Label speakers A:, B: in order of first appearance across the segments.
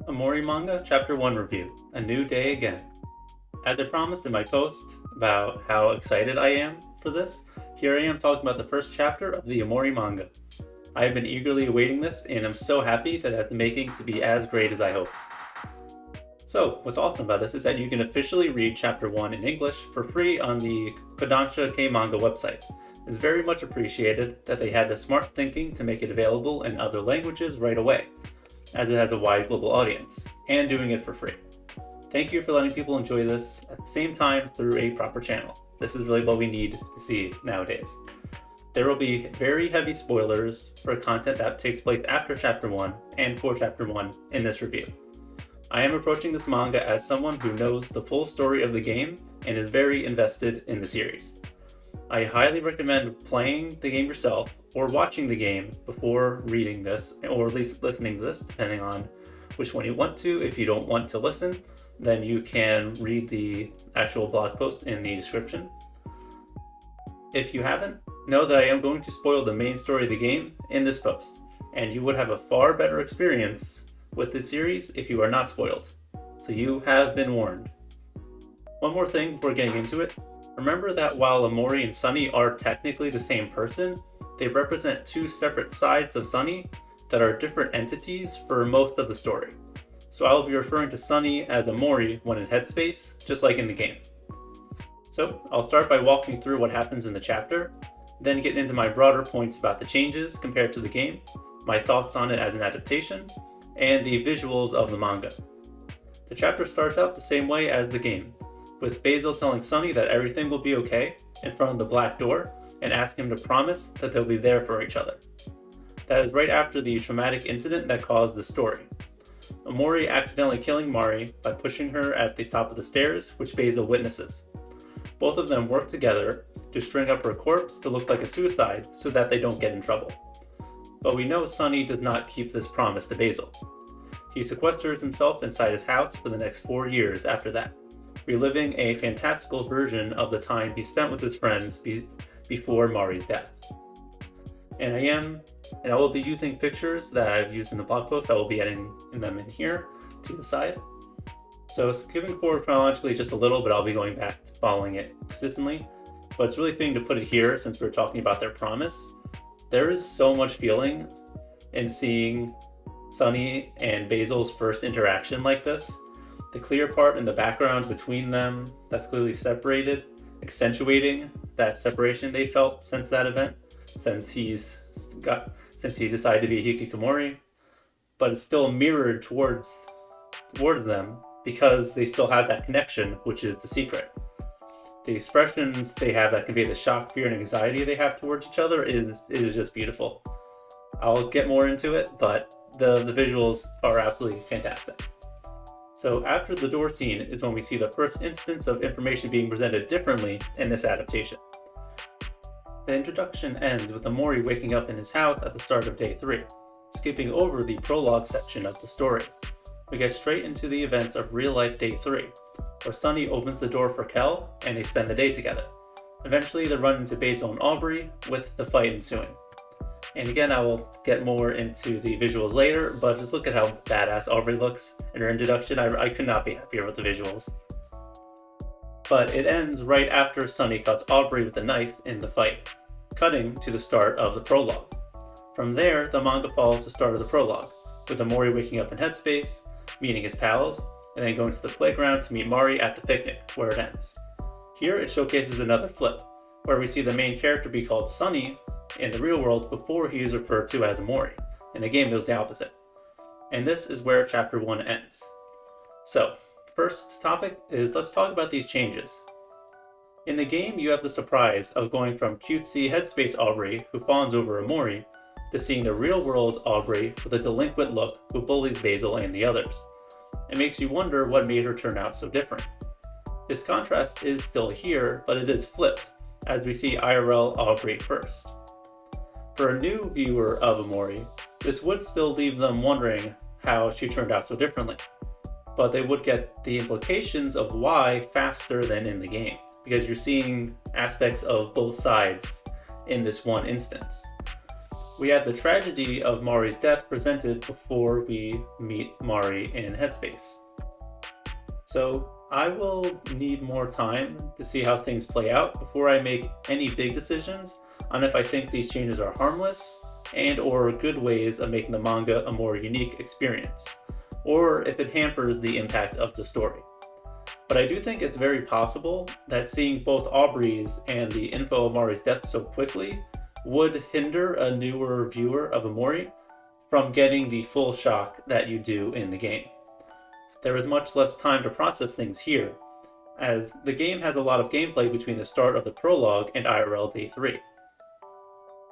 A: Omori Manga Chapter 1 Review, A New Day Again. As I promised in my post about how excited I am for this, here I am talking about the first chapter of the Omori Manga. I have been eagerly awaiting this, and I'm so happy that it has the makings to be as great as I hoped. So, what's awesome about this is that you can officially read Chapter 1 in English for free on the Kodansha K-Manga website. It's very much appreciated that they had the smart thinking to make it available in other languages right away, as it has a wide global audience, and doing it for free. Thank you for letting people enjoy this at the same time through a proper channel. This is really what we need to see nowadays. There will be very heavy spoilers for content that takes place after Chapter 1 and for Chapter 1 in this review. I am approaching this manga as someone who knows the full story of the game and is very invested in the series. I highly recommend playing the game yourself or watching the game before reading this, or at least listening to this, depending on which one you want to. If you don't want to listen, then you can read the actual blog post in the description. If you haven't, know that I am going to spoil the main story of the game in this post, and you would have a far better experience with this series if you are not spoiled. So you have been warned. One more thing before getting into it. Remember that while Omori and Sunny are technically the same person, they represent two separate sides of Sunny that are different entities for most of the story. So I will be referring to Sunny as Omori when in Headspace, just like in the game. So I'll start by walking through what happens in the chapter, then get into my broader points about the changes compared to the game, my thoughts on it as an adaptation, and the visuals of the manga. The chapter starts out the same way as the game, with Basil telling Sunny that everything will be okay in front of the black door and asking him to promise that they'll be there for each other. That is right after the traumatic incident that caused the story. Omori accidentally killing Mari by pushing her at the top of the stairs, which Basil witnesses. Both of them work together to string up her corpse to look like a suicide so that they don't get in trouble. But we know Sunny does not keep this promise to Basil. He sequesters himself inside his house for the next 4 years after that, reliving a fantastical version of the time he spent with his friends before Mari's death. And I will be using pictures that I've used in the blog post. I will be adding them in here to the side. So skipping forward chronologically just a little, but I'll be going back to following it consistently. But it's really fitting to put it here since we're talking about their promise. There is so much feeling in seeing Sunny and Basil's first interaction like this. The clear part in the background between them that's clearly separated, accentuating that separation they felt since that event, since he decided to be hikikomori, but it's still mirrored towards them because they still have that connection, which is the secret. The expressions they have that convey the shock, fear, and anxiety they have towards each other is just beautiful. I'll get more into it, but the visuals are absolutely fantastic. So after the door scene is when we see the first instance of information being presented differently in this adaptation. The introduction ends with Omori waking up in his house at the start of day 3, skipping over the prologue section of the story. We get straight into the events of real-life day 3, where Sunny opens the door for Kel and they spend the day together. Eventually they run into Basil and Aubrey, with the fight ensuing. And again, I will get more into the visuals later, but just look at how badass Aubrey looks in her introduction. I could not be happier with the visuals. But it ends right after Sunny cuts Aubrey with a knife in the fight, cutting to the start of the prologue. From there, the manga follows the start of the prologue, with Omori waking up in Headspace, meeting his pals, and then going to the playground to meet Mari at the picnic, where it ends. Here it showcases another flip, where we see the main character be called Sunny in the real world before he is referred to as Omori. In the game, it was the opposite. And this is where Chapter 1 ends. So, first topic is let's talk about these changes. In the game, you have the surprise of going from cutesy Headspace Aubrey, who fawns over Omori, to seeing the real-world Aubrey with a delinquent look who bullies Basil and the others. It makes you wonder what made her turn out so different. This contrast is still here, but it is flipped, as we see IRL Aubrey first. For a new viewer of Omori, this would still leave them wondering how she turned out so differently, but they would get the implications of why faster than in the game, because you're seeing aspects of both sides in this one instance. We have the tragedy of Mari's death presented before we meet Mari in Headspace. So I will need more time to see how things play out before I make any big decisions on if I think these changes are harmless and or good ways of making the manga a more unique experience, or if it hampers the impact of the story. But I do think it's very possible that seeing both Aubrey's and the info of Mari's death so quickly would hinder a newer viewer of Omori from getting the full shock that you do in the game. There is much less time to process things here, as the game has a lot of gameplay between the start of the prologue and IRL Day 3.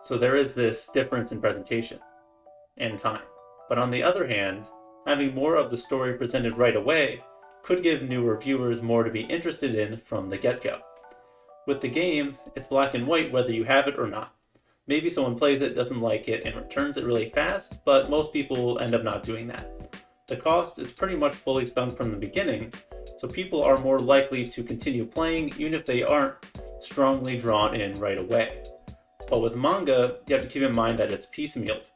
A: So there is this difference in presentation and time. But on the other hand, having more of the story presented right away could give newer viewers more to be interested in from the get-go. With the game, it's black and white whether you have it or not. Maybe someone plays it, doesn't like it, and returns it really fast, but most people end up not doing that. The cost is pretty much fully sunk from the beginning, so people are more likely to continue playing even if they aren't strongly drawn in right away. But with manga, you have to keep in mind that it's piecemealed,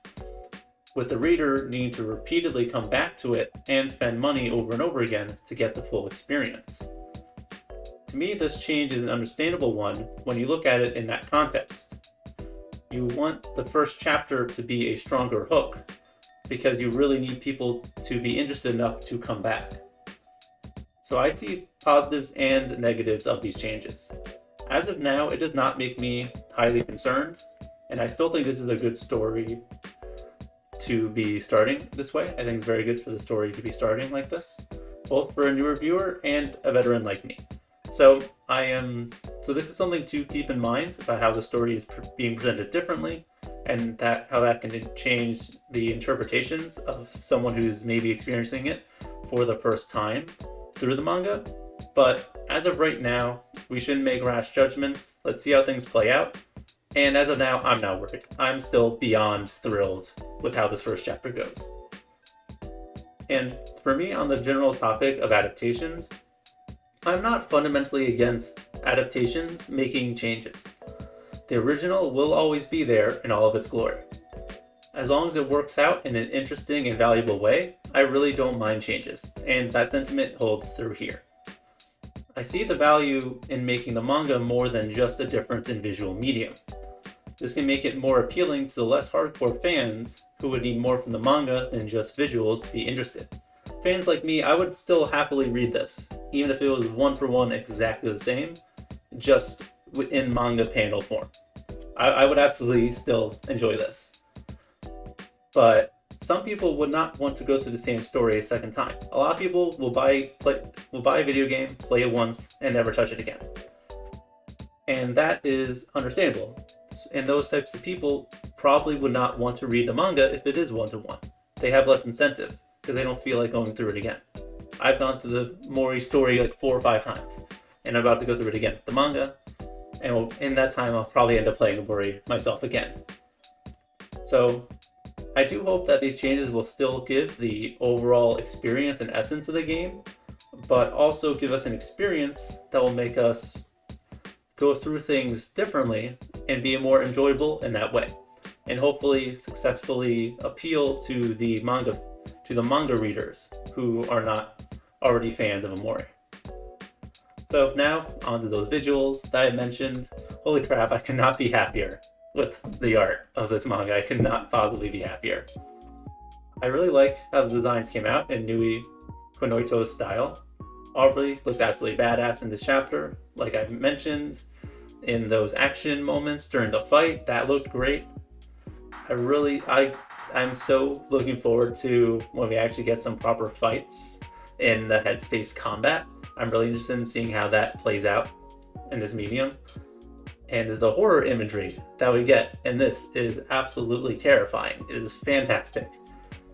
A: with the reader needing to repeatedly come back to it and spend money over and over again to get the full experience. To me, this change is an understandable one when you look at it in that context. You want the first chapter to be a stronger hook, because you really need people to be interested enough to come back. So I see positives and negatives of these changes. As of now, it does not make me highly concerned, and I still think this is a good story to be starting this way. I think it's very good for the story to be starting like this, both for a newer viewer and a veteran like me. So this is something to keep in mind about how the story is being presented differently, and how that can change the interpretations of someone who's maybe experiencing it for the first time through the manga. But as of right now, we shouldn't make rash judgments. Let's see how things play out. And as of now, I'm not worried. I'm still beyond thrilled with how this first chapter goes. And for me, on the general topic of adaptations, I'm not fundamentally against adaptations making changes. The original will always be there in all of its glory. As long as it works out in an interesting and valuable way, I really don't mind changes, and that sentiment holds through here. I see the value in making the manga more than just a difference in visual medium. This can make it more appealing to the less hardcore fans who would need more from the manga than just visuals to be interested. Fans like me, I would still happily read this, even if it was one for one exactly the same, just in manga panel form. I would absolutely still enjoy this. But some people would not want to go through the same story a second time. A lot of people will buy a video game, play it once, and never touch it again. And that is understandable. And those types of people probably would not want to read the manga if it is one-to-one. They have less incentive because they don't feel like going through it again. I've gone through the Mori story like 4 or 5 times, and I'm about to go through it again with the manga. And in that time, I'll probably end up playing Omori myself again. So I do hope that these changes will still give the overall experience and essence of the game, but also give us an experience that will make us go through things differently and be more enjoyable in that way, and hopefully successfully appeal to the manga readers who are not already fans of Omori. So now, onto those visuals that I mentioned. Holy crap, I could not be happier with the art of this manga. I could not possibly be happier. I really like how the designs came out in Nui Konoito's style. Aubrey looks absolutely badass in this chapter. Like I mentioned, in those action moments during the fight, that looked great. I'm so looking forward to when we actually get some proper fights in the headspace combat. I'm really interested in seeing how that plays out in this medium. And the horror imagery that we get in this is absolutely terrifying. It is fantastic.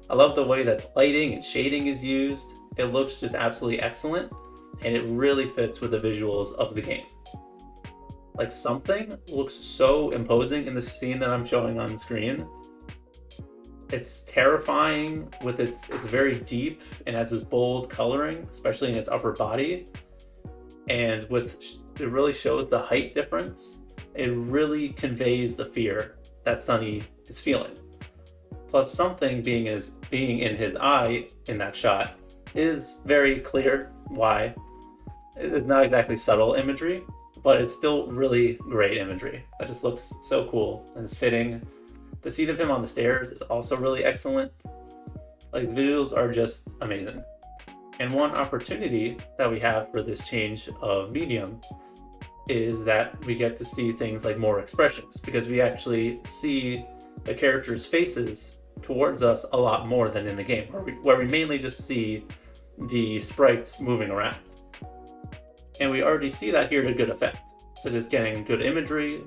A: I love the way that lighting and shading is used. It looks just absolutely excellent, and it really fits with the visuals of the game. Like, something looks so imposing in the scene that I'm showing on screen. It's terrifying with it's very deep and has this bold coloring, especially in its upper body. And it really shows the height difference. It really conveys the fear that Sunny is feeling. Plus, something being in his eye in that shot is very clear why. It is not exactly subtle imagery, but it's still really great imagery. That just looks so cool and it's fitting. The scene of him on the stairs is also really excellent. Like, the visuals are just amazing. And one opportunity that we have for this change of medium is that we get to see things like more expressions, because we actually see the characters' faces towards us a lot more than in the game, where we mainly just see the sprites moving around. And we already see that here to good effect, such as getting good imagery,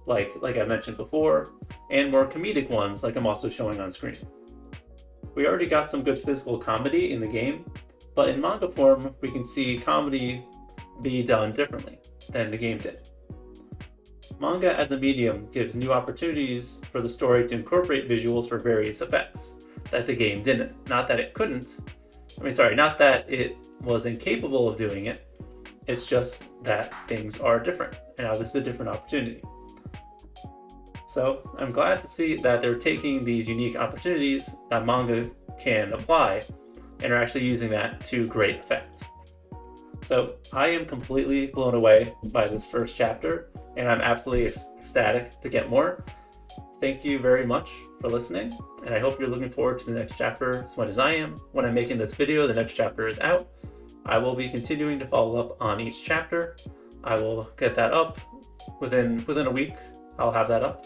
A: like I mentioned before, and more comedic ones like I'm also showing on screen. We already got some good physical comedy in the game, but in manga form, we can see comedy be done differently than the game did. Manga as a medium gives new opportunities for the story to incorporate visuals for various effects that the game didn't. Not that it couldn't. Not that it was incapable of doing it. It's just that things are different, and now this is a different opportunity. So I'm glad to see that they're taking these unique opportunities that manga can apply and are actually using that to great effect. So I am completely blown away by this first chapter, and I'm absolutely ecstatic to get more. Thank you very much for listening, and I hope you're looking forward to the next chapter as much as I am. When I'm making this video, the next chapter is out. I will be continuing to follow up on each chapter. I will get that up within a week. I'll have that up.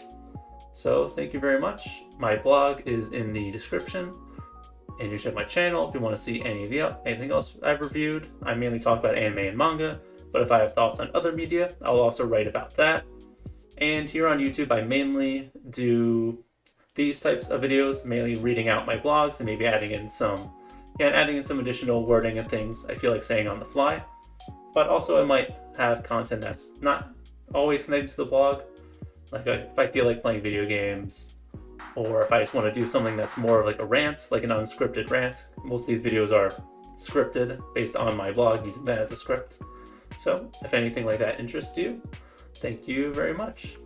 A: So thank you very much. My blog is in the description, and you can check my channel if you want to see anything else I've reviewed. I mainly talk about anime and manga, but if I have thoughts on other media, I'll also write about that. And here on YouTube, I mainly do these types of videos, mainly reading out my blogs and maybe adding in some additional wording and things I feel like saying on the fly. But also I might have content that's not always connected to the blog. Like if I feel like playing video games, or if I just want to do something that's more of like a rant, like an unscripted rant. Most of these videos are scripted based on my blog, using that as a script. So if anything like that interests you, thank you very much.